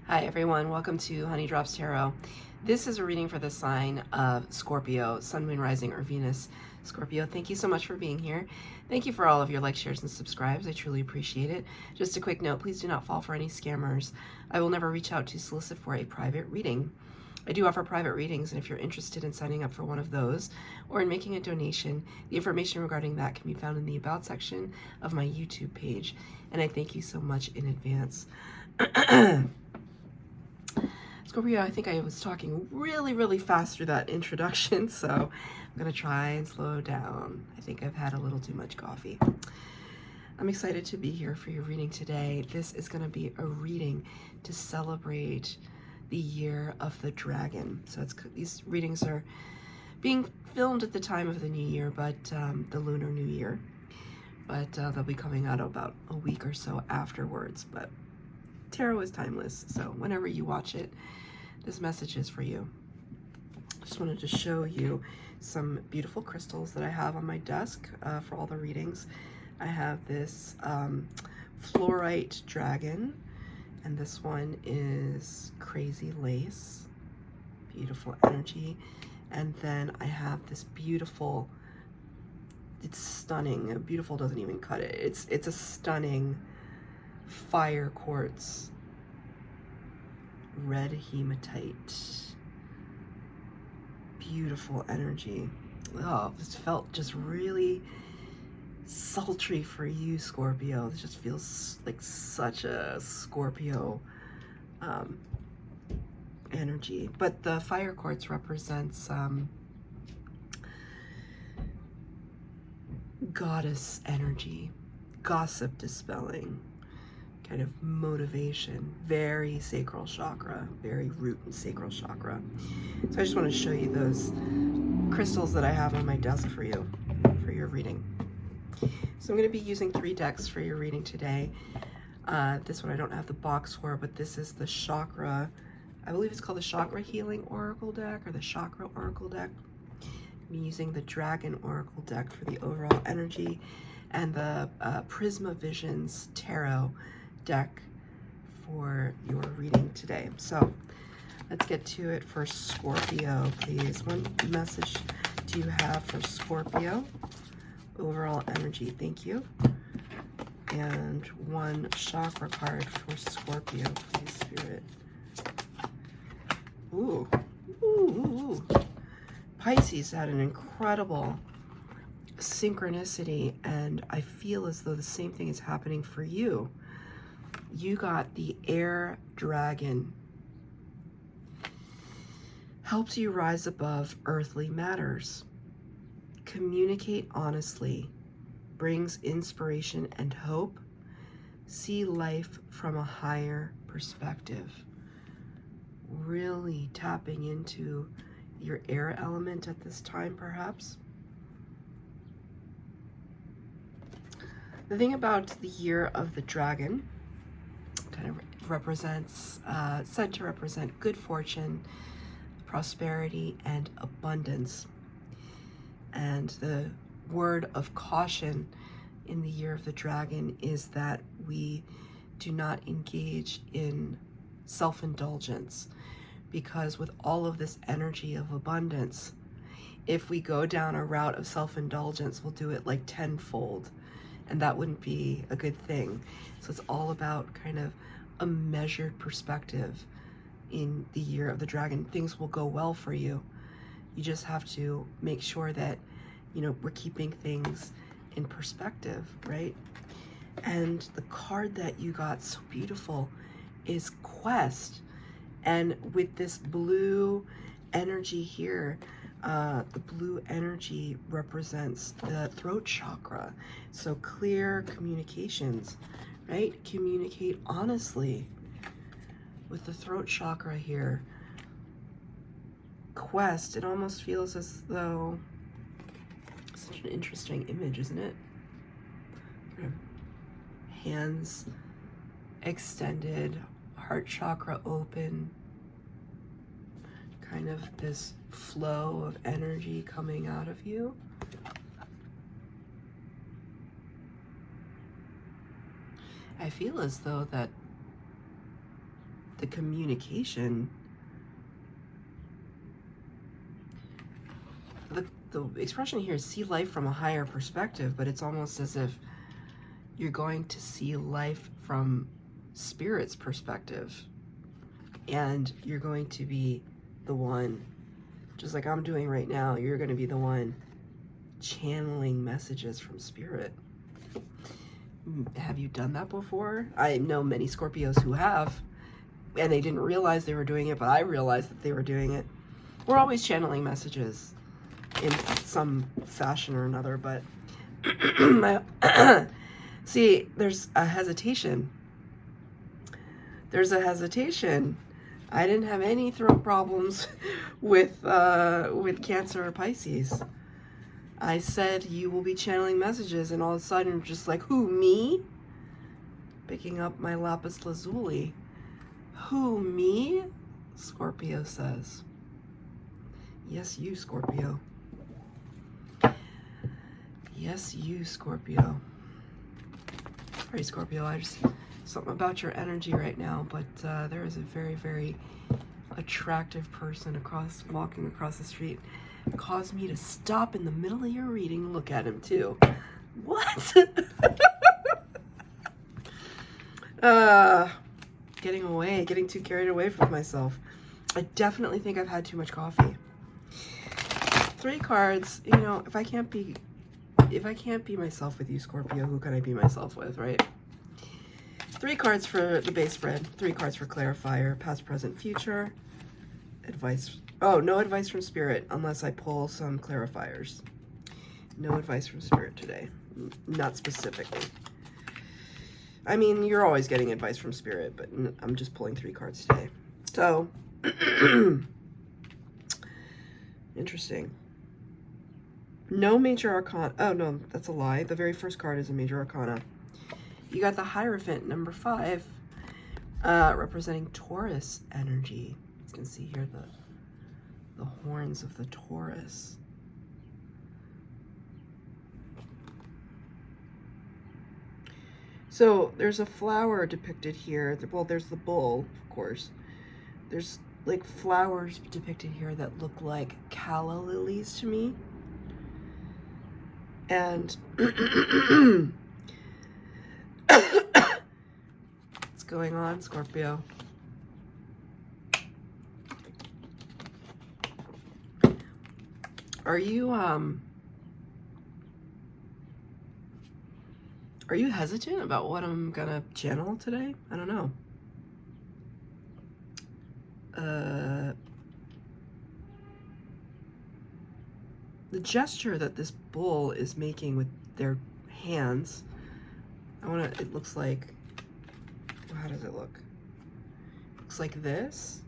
Hi everyone, welcome to Honey Drops Tarot. This is a reading for the sign of Scorpio, Sun, Moon, Rising, or Venus. Scorpio, thank you so much for being here. Thank you for all of your likes, shares, and subscribes. I truly appreciate it. Just a quick note, please do not fall for any scammers. I will never reach out to solicit for a private reading. I do offer private readings, and if you're interested in signing up for one of those or in making a donation, the information regarding that can be found in the About section of my YouTube page, and I thank you so much in advance. Scorpio, I think I was talking really fast through that introduction, so I'm going to try and slow down. I think I've had a little too much coffee. I'm excited to be here for your reading today. This is going to be a reading to celebrate the year of the dragon. So these readings are being filmed at the time of the new year, but the lunar new year. But they'll be coming out about a week or so afterwards. But tarot is timeless, so whenever you watch it, this message is for you. Just wanted to show you some beautiful crystals that I have on my desk for all the readings. I have this fluorite dragon, and this one is crazy lace, beautiful energy. And then I have this beautiful, it's stunning, beautiful doesn't even cut it, it's a stunning fire quartz red hematite. Beautiful energy. Oh, this felt just really sultry for you, Scorpio. This just feels like such a Scorpio energy. But the fire quartz represents goddess energy, gossip dispelling, kind of motivation, very sacral chakra, very root and sacral chakra. So I just want to show you those crystals that I have on my desk for you, for your reading. So I'm going to be using 3 decks for your reading today. This one I don't have the box for, but this is the chakra, I believe it's called the Chakra Healing Oracle deck, or the Chakra Oracle deck. I'm using the Dragon Oracle deck for the overall energy, and the Prisma Visions Tarot deck for your reading today. So let's get to it. For Scorpio, please, what message do you have for Scorpio? Overall energy, thank you. And 1 chakra card for Scorpio, please, Spirit. Ooh. Pisces had an incredible synchronicity, and I feel as though the same thing is happening for you. You got the air dragon. Helps you rise above earthly matters. Communicate honestly. Brings inspiration and hope. See life from a higher perspective. Really tapping into your air element at this time, perhaps. The thing about the year of the dragon, kind of represents, said to represent good fortune, prosperity, and abundance. And the word of caution in the year of the dragon is that we do not engage in self-indulgence, because with all of this energy of abundance, if we go down a route of self-indulgence, we'll do it like tenfold, and that wouldn't be a good thing. So it's all about kind of a measured perspective in the year of the dragon. Things will go well for you. You just have to make sure that, you know, we're keeping things in perspective, right? And the card that you got, so beautiful, is Quest. And with this blue energy here, the blue energy represents the throat chakra. So clear communications, right? Communicate honestly. With the throat chakra here, Quest, it almost feels as though, such an interesting image, isn't it? Hands extended, heart chakra open, kind of this flow of energy coming out of you. I feel as though that the communication, the expression here is see life from a higher perspective, but it's almost as if you're going to see life from Spirit's perspective, and you're going to be the one, just like I'm doing right now, you're going to be the one channeling messages from Spirit. Have you done that before? I know many Scorpios who have, and they didn't realize they were doing it, but I realized that they were doing it. We're always channeling messages in some fashion or another, but see, there's a hesitation. There's a hesitation. I didn't have any throat problems with Cancer or Pisces. I said you will be channeling messages, and all of a sudden, just like, who, me? Picking up my lapis lazuli. Who, me? Scorpio says. Yes, you, Scorpio. Yes, you, Scorpio. Sorry, Scorpio, I just, something about your energy right now, but there is a very, very attractive person walking across the street. It caused me to stop in the middle of your reading and look at him too. What? Getting too carried away with myself. I definitely think I've had too much coffee. 3 cards, you know, if I can't be myself with you, Scorpio, who can I be myself with, right? 3 cards for the base spread, 3 cards for clarifier, past, present, future. Advice. Oh, no advice from Spirit unless I pull some clarifiers. No advice from Spirit today. Not specifically. I mean, you're always getting advice from Spirit, but I'm just pulling 3 cards today. So, interesting. No major arcana. Oh, no, that's a lie. The very first card is a major arcana. You got the Hierophant, number 5, representing Taurus energy. You can see here the horns of the Taurus. So there's a flower depicted here. Well, there's the bull, of course. There's like flowers depicted here that look like calla lilies to me. And what's going on, Scorpio? Are you hesitant about what I'm gonna channel today? I don't know. The gesture that this bull is making with their hands, it looks like, how does it look? It looks like this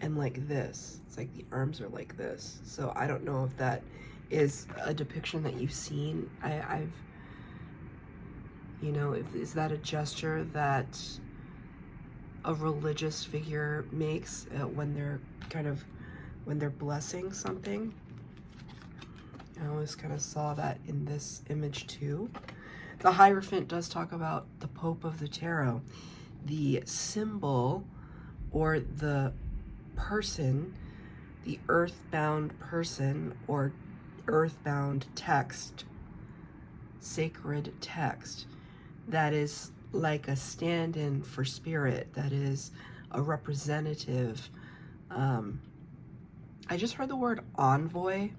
and like this. It's like the arms are like this. So I don't know if that is a depiction that you've seen. You know, is that a gesture that a religious figure makes when they're blessing something? I always kind of saw that in this image too. The Hierophant does talk about the Pope of the Tarot, the symbol or the person, the earthbound person or earthbound text, sacred text, that is like a stand-in for Spirit, that is a representative. I just heard the word envoy.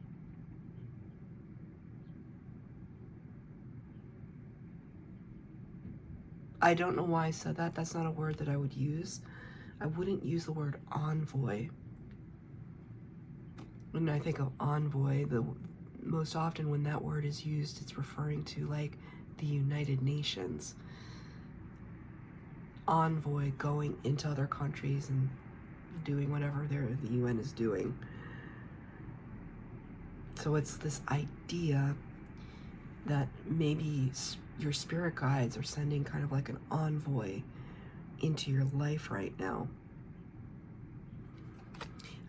I don't know why I said that. That's not a word that I would use. I wouldn't use the word envoy. When I think of envoy, most often when that word is used, it's referring to like the United Nations. Envoy going into other countries and doing whatever the UN is doing. So it's this idea that maybe your spirit guides are sending kind of like an envoy into your life right now.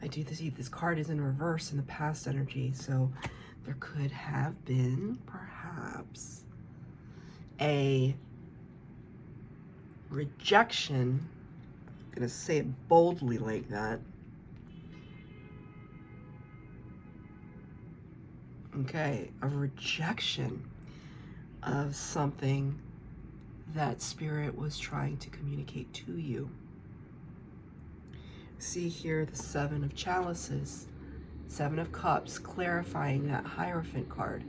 I do see this card is in reverse in the past energy, so there could have been perhaps a rejection going to say it boldly like that. Okay, a rejection of something that Spirit was trying to communicate to you. See here the Seven of Chalices, Seven of Cups, clarifying that Hierophant card.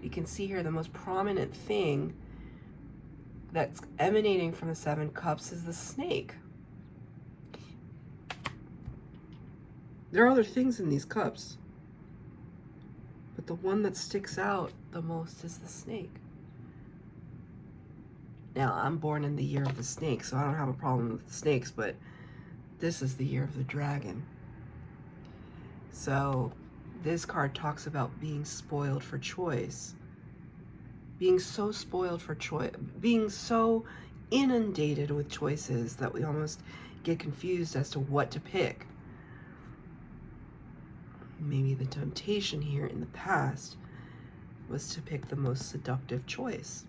You can see here the most prominent thing that's emanating from the Seven Cups is the snake. There are other things in these cups, but the one that sticks out the most is the snake. Now, I'm born in the year of the snake, so I don't have a problem with the snakes, but this is the year of the dragon. So this card talks about being spoiled for choice. Being so spoiled for choice, being so inundated with choices that we almost get confused as to what to pick. Maybe the temptation here in the past was to pick the most seductive choice.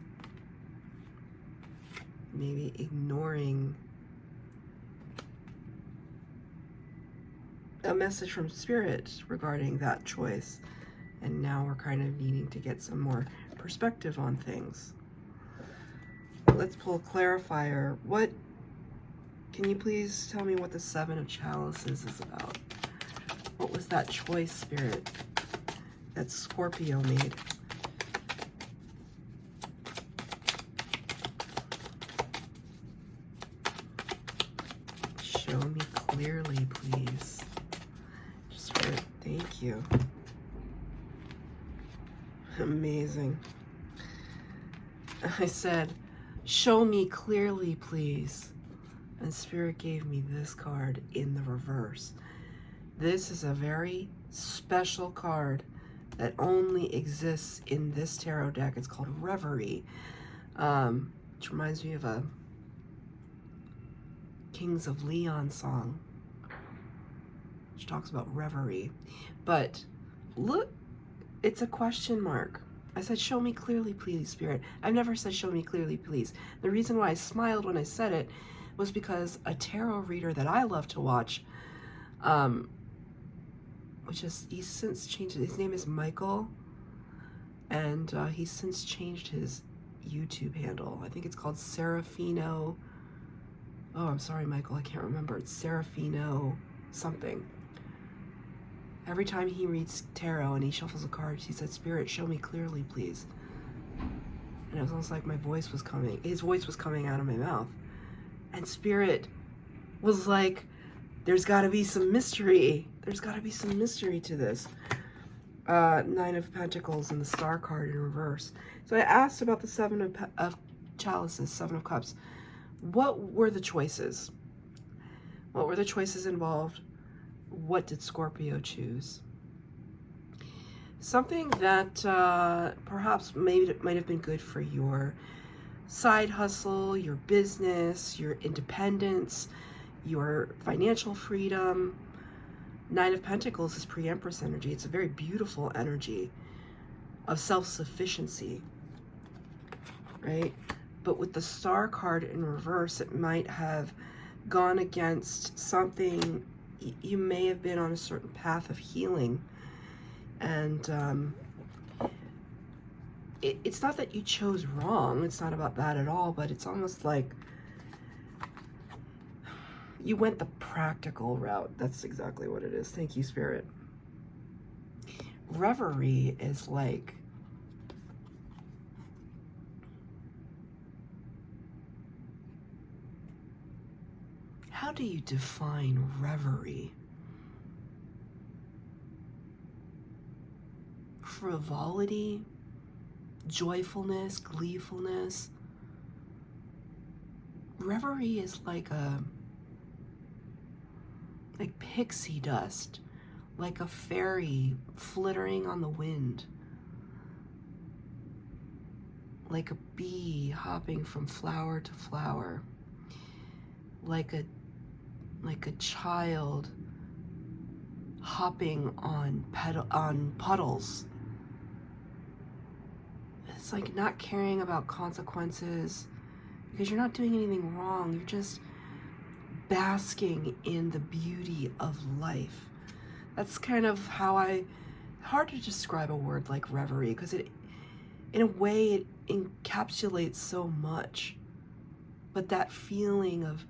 Maybe ignoring a message from Spirit regarding that choice. And now we're kind of needing to get some more perspective on things. Let's pull a clarifier. Can you please tell me what the Seven of Chalices is about? What was that choice, Spirit, that Scorpio made? Show me clearly, please. Spirit, thank you. Amazing. I said, show me clearly, please. And Spirit gave me this card in the reverse. This is a very special card that only exists in this tarot deck. It's called Reverie, which reminds me of a Kings of Leon song, which talks about reverie. But look, it's a question mark. I said, show me clearly, please, Spirit. I've never said, show me clearly, please. The reason why I smiled when I said it was because a tarot reader that I love to watch, he's since changed, his name is Michael, and he's since changed his YouTube handle. I think it's called Serafino. Oh, I'm sorry, Michael, I can't remember. It's Serafino something. Every time he reads tarot and he shuffles a card, he said, Spirit, show me clearly, please. And it was almost like his voice was coming out of my mouth. And Spirit was like, there's got to be some mystery. There's got to be some mystery to this. Nine of Pentacles and the Star card in reverse. So I asked about the Seven of Chalices, Seven of Cups. What were the choices? What were the choices involved? What did Scorpio choose? Something that perhaps might have been good for your side hustle, your business, your independence, your financial freedom. Nine of Pentacles is pre-Empress energy. It's a very beautiful energy of self-sufficiency, right? But with the Star card in reverse, it might have gone against something. You may have been on a certain path of healing, and it's not that you chose wrong. It's not about that at all, but it's almost like you went the practical route. That's exactly what it is. Thank you, Spirit. Reverie is like, how do you define reverie? Frivolity, joyfulness, gleefulness. Reverie is like pixie dust, like a fairy flittering on the wind, like a bee hopping from flower to flower, like a child hopping on puddles. It's like not caring about consequences because you're not doing anything wrong. You're just basking in the beauty of life. That's kind of hard to describe a word like reverie, because in a way, it encapsulates so much. But that feeling of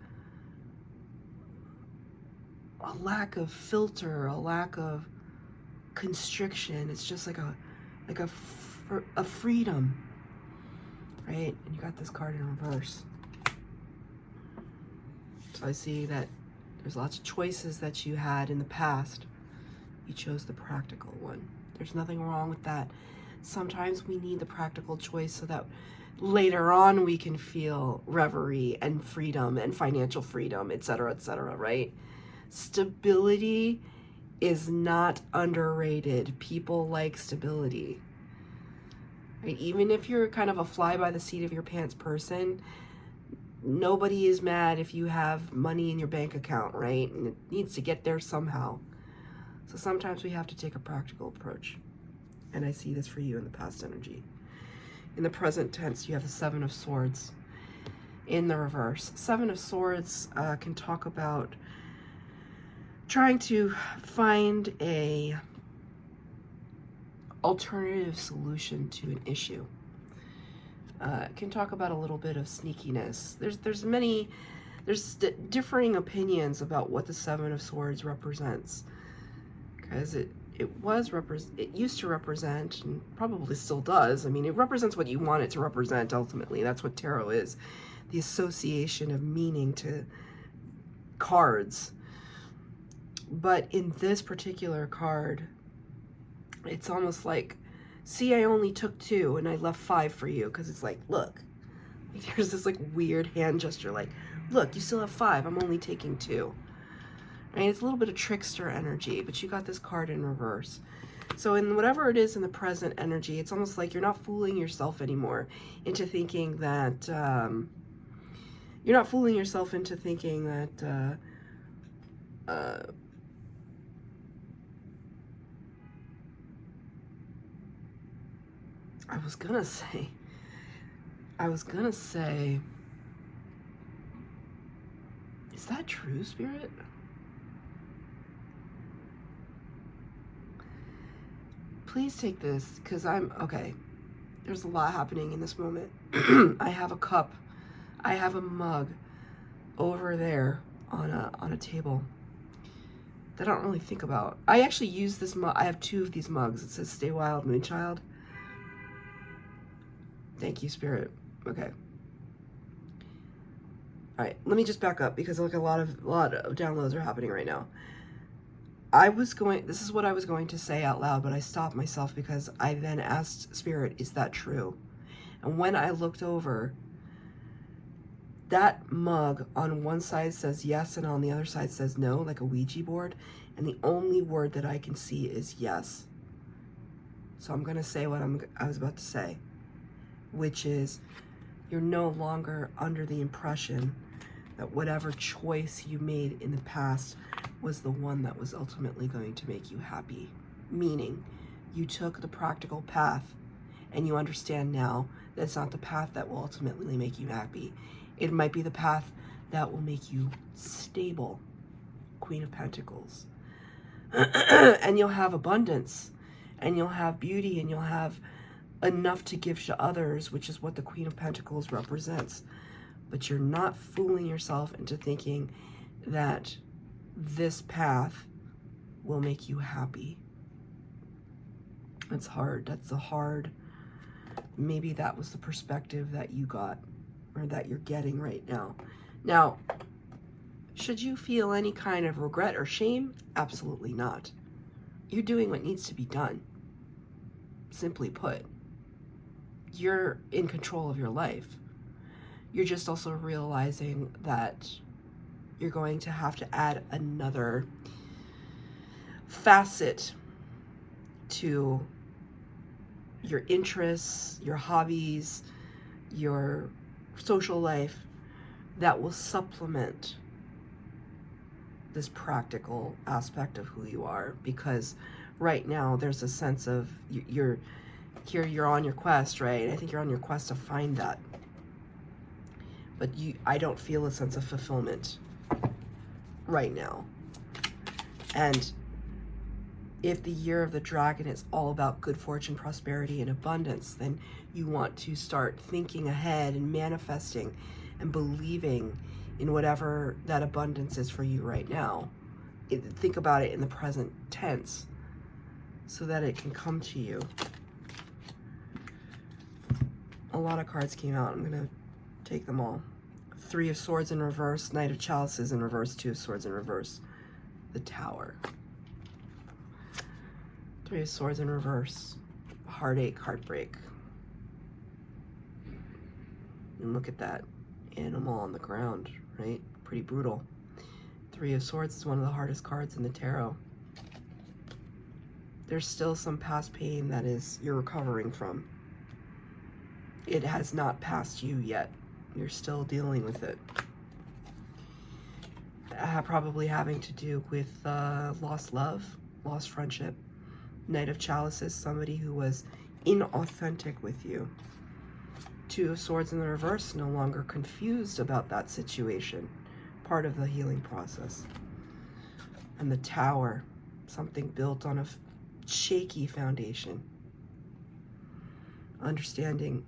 a lack of filter, a lack of constriction, it's just like a freedom, right? And you got this card in reverse. So I see that there's lots of choices that you had in the past. You chose the practical one. There's nothing wrong with that. Sometimes we need the practical choice so that later on we can feel reverie and freedom and financial freedom, etc., right? Stability is not underrated. People like stability, right? Even if you're kind of a fly by the seat of your pants person, nobody is mad if you have money in your bank account, right? And it needs to get there somehow. So sometimes we have to take a practical approach. And I see this for you in the past energy. In the present tense, you have the Seven of Swords in the reverse. Seven of Swords can talk about trying to find a alternative solution to an issue. Can talk about a little bit of sneakiness. There's differing opinions about what the Seven of Swords represents, because it used to represent, and probably still does. I mean, it represents what you want it to represent ultimately. That's what tarot is, the association of meaning to cards. But in this particular card, it's almost like, see, I only took 2 and I left 5 for you, because it's like, look, there's this like weird hand gesture, like, look, you still have 5, I'm only taking 2. Right? It's a little bit of trickster energy, but you got this card in reverse. So in whatever it is in the present energy, it's almost like you're not fooling yourself anymore into thinking that, I was gonna say, is that true, Spirit? Please take this, because okay. There's a lot happening in this moment. I have a cup. I have a mug over there on a table that I don't really think about. I actually use this mug. I have 2 of these mugs. It says Stay Wild, Moonchild. Thank you, Spirit. Okay. All right, let me just back up, because like a lot of downloads are happening right now. This is what I was going to say out loud, but I stopped myself because I then asked Spirit, is that true? And when I looked over, that mug on one side says yes and on the other side says no, like a Ouija board. And the only word that I can see is yes. So I'm going to say what I was about to say, which is, you're no longer under the impression that whatever choice you made in the past was the one that was ultimately going to make you happy. Meaning, you took the practical path, and you understand now that it's not the path that will ultimately make you happy. It might be the path that will make you stable. Queen of Pentacles. And you'll have abundance, and you'll have beauty, and you'll have enough to give to others, which is what the Queen of Pentacles represents. But you're not fooling yourself into thinking that this path will make you happy. That's hard. That's maybe that was the perspective that you got, or that you're getting right now. Now, should you feel any kind of regret or shame? Absolutely not. You're doing what needs to be done. Simply put, you're in control of your life. You're just also realizing that you're going to have to add another facet to your interests, your hobbies, your social life that will supplement this practical aspect of who you are. Because right now there's a sense of you're on your quest, right? I think you're on your quest to find that. But I don't feel a sense of fulfillment. right now. And if the year of the dragon is all about good fortune, prosperity, and abundance, then you want to start thinking ahead and manifesting and believing in whatever that abundance is for you right now. Think about it in the present tense so that it can come to you. A lot of cards came out. I'm going to take them all. Three of Swords in reverse, Knight of Chalices in reverse, Two of Swords in reverse, the Tower. Three of Swords in reverse, heartache, heartbreak. And look at that animal on the ground, right? Pretty brutal. Three of Swords is one of the hardest cards in the tarot. There's still some past pain that you're recovering from. It has not passed you yet. You're still dealing with it. Probably having to do with lost love, lost friendship. Knight of Chalices, somebody who was inauthentic with you. Two of Swords in the reverse, no longer confused about that situation. Part of the healing process. And the Tower, something built on a shaky foundation. Understanding.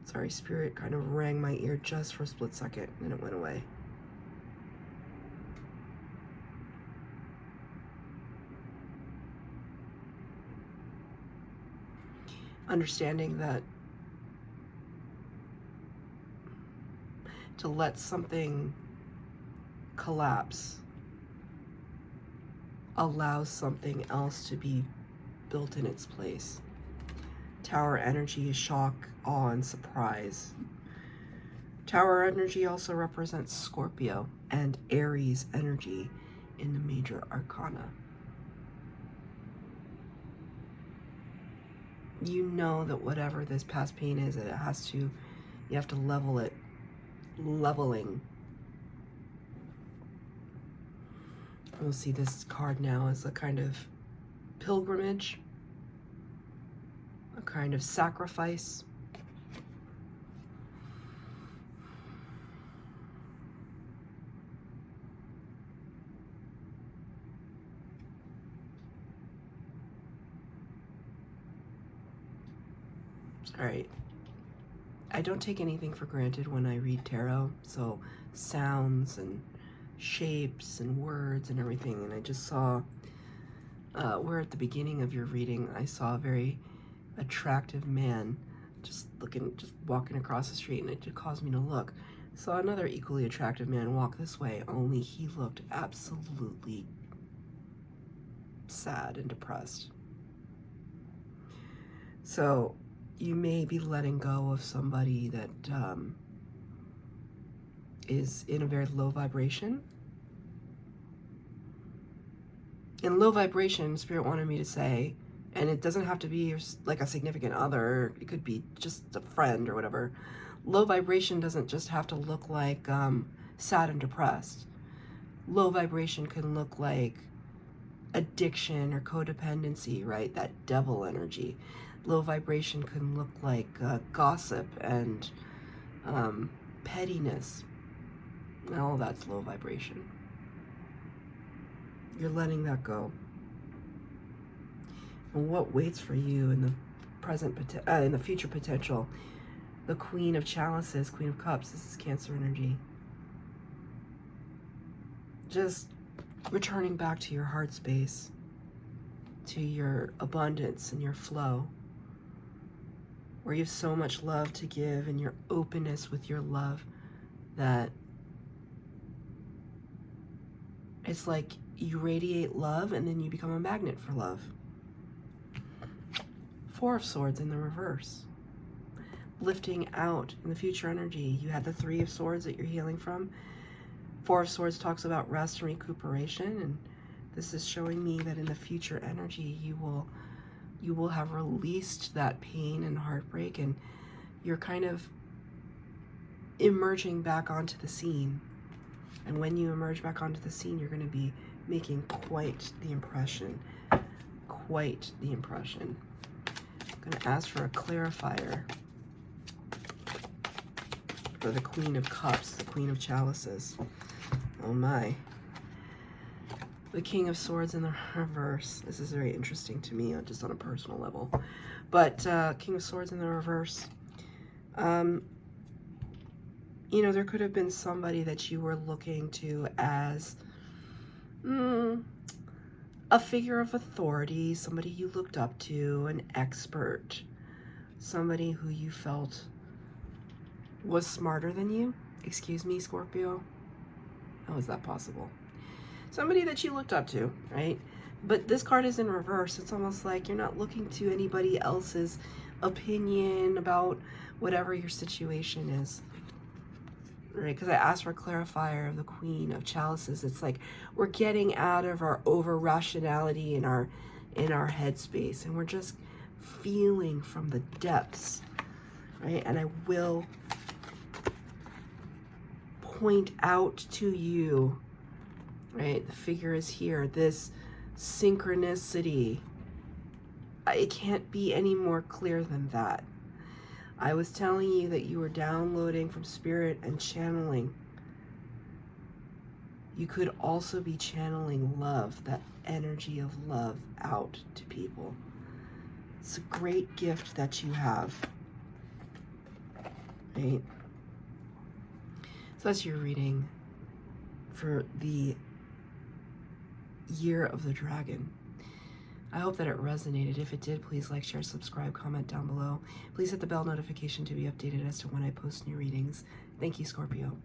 Sorry, Spirit kind of rang my ear just for a split second, and it went away. Understanding that to let something collapse allows something else to be built in its place. Tower energy is shock, awe, and surprise. Tower energy also represents Scorpio and Aries energy in the major arcana. You know that whatever this past pain is, you have to level it. Leveling. We'll see this card now as a kind of pilgrimage, a kind of sacrifice. All right. I don't take anything for granted when I read tarot, so sounds and shapes and words and everything, and I just saw, where at the beginning of your reading, I saw a very attractive man just walking across the street, and it just caused me to look. Saw another equally attractive man walk this way, only he looked absolutely sad and depressed. So you may be letting go of somebody that is in a very low vibration. In low vibration, Spirit wanted me to say, and it doesn't have to be like a significant other, it could be just a friend or whatever. Low vibration doesn't just have to look like sad and depressed. Low vibration can look like addiction or codependency, right? That devil energy. Low vibration can look like gossip and pettiness. All that's low vibration. You're letting that go. And what waits for you in the in the future potential? The Queen of Chalices, Queen of Cups. This is Cancer energy. Just returning back to your heart space, to your abundance and your flow, where you have so much love to give and your openness with your love that it's like you radiate love and then you become a magnet for love. Four of Swords in the reverse. Lifting out in the future energy. You had the Three of Swords that you're healing from. Four of Swords talks about rest and recuperation, and this is showing me that in the future energy you will have released that pain and heartbreak, and you're kind of emerging back onto the scene. And when you emerge back onto the scene, you're going to be making quite the impression. Quite the impression. I'm going to ask for a clarifier for the Queen of Cups, the Queen of Chalices. Oh my. The King of Swords in the reverse. This is very interesting to me, just on a personal level. But King of Swords in the reverse. You know, there could have been somebody that you were looking to as a figure of authority, somebody you looked up to, an expert, somebody who you felt was smarter than you. Excuse me, Scorpio. How is that possible? Somebody that you looked up to, right? But this card is in reverse. It's almost like you're not looking to anybody else's opinion about whatever your situation is, right? Because I asked for a clarifier of the Queen of Chalices. It's like we're getting out of our over rationality in our headspace, and we're just feeling from the depths, right? And I will point out to you, right? The figure is here. This synchronicity. It can't be any more clear than that. I was telling you that you were downloading from Spirit and channeling. You could also be channeling love, that energy of love out to people. It's a great gift that you have, right? So that's your reading for the Year of the Dragon. I hope that it resonated. If it did, please like, share, subscribe, comment down below. Please hit the bell notification to be updated as to when I post new readings. Thank you, Scorpio.